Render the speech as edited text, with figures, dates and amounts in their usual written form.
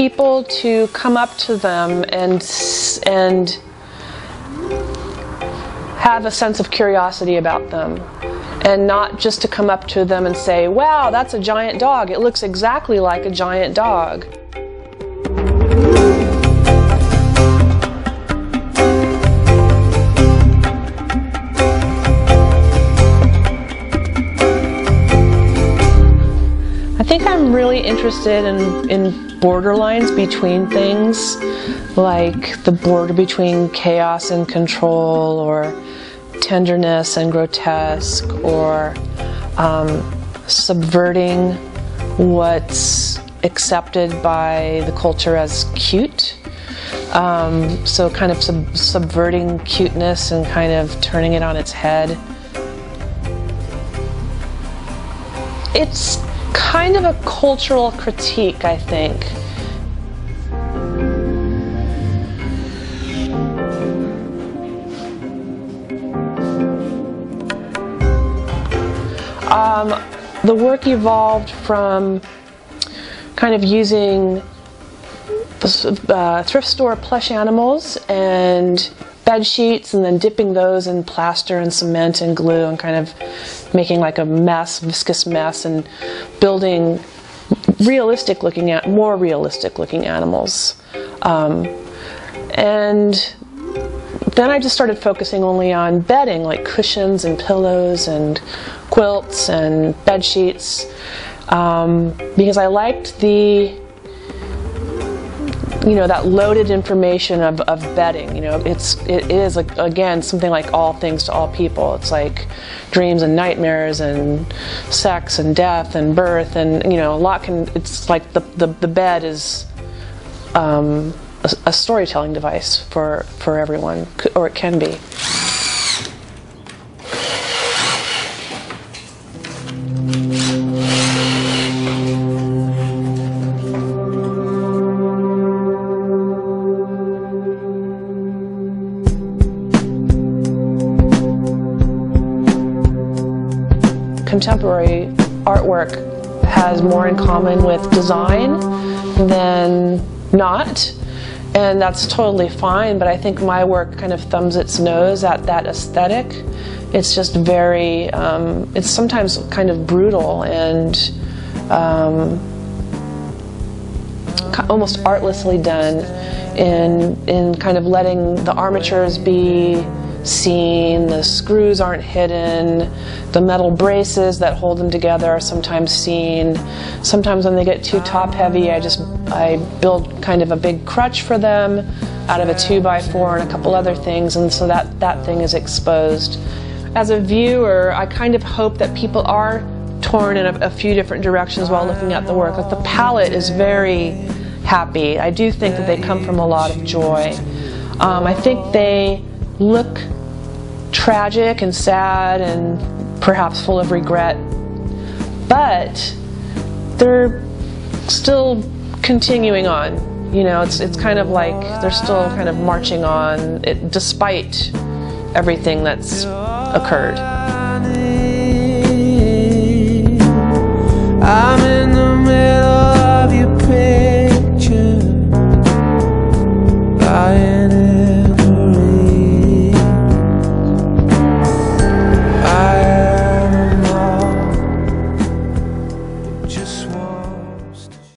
people to come up to them and have a sense of curiosity about them, and not just to come up to them and say, wow, that's a giant dog. It looks exactly like a giant dog. I think I'm really interested in borderlines between things, like the border between chaos and control, or tenderness and grotesque, or subverting what's accepted by the culture as cute. So kind of subverting cuteness and kind of turning it on its head. It's kind of a cultural critique, I think. The work evolved from kind of using thrift store plush animals and bed sheets, and then dipping those in plaster and cement and glue, and kind of making like a mess, viscous mess, and building more realistic looking animals. And then I just started focusing only on bedding, like cushions and pillows and quilts and bed sheets, because I liked that loaded information of bedding. It is like, again, something like all things to all people. It's like dreams and nightmares and sex and death and birth, and it's like the bed is a storytelling device for everyone, or it can be. Contemporary artwork has more in common with design than not, and that's totally fine, but I think my work kind of thumbs its nose at that aesthetic. It's just very, it's sometimes kind of brutal and almost artlessly done in kind of letting the armatures be seen, the screws aren't hidden, the metal braces that hold them together are sometimes seen. Sometimes when they get too top heavy, I build kind of a big crutch for them out of a 2x4 and a couple other things, and so that thing is exposed. As a viewer, I kind of hope that people are torn in a few different directions while looking at the work. Like, the palette is very happy. I do think that they come from a lot of joy. I think they look tragic and sad and perhaps full of regret, but they're still continuing on. It's kind of like they're still kind of marching on, despite everything that's occurred.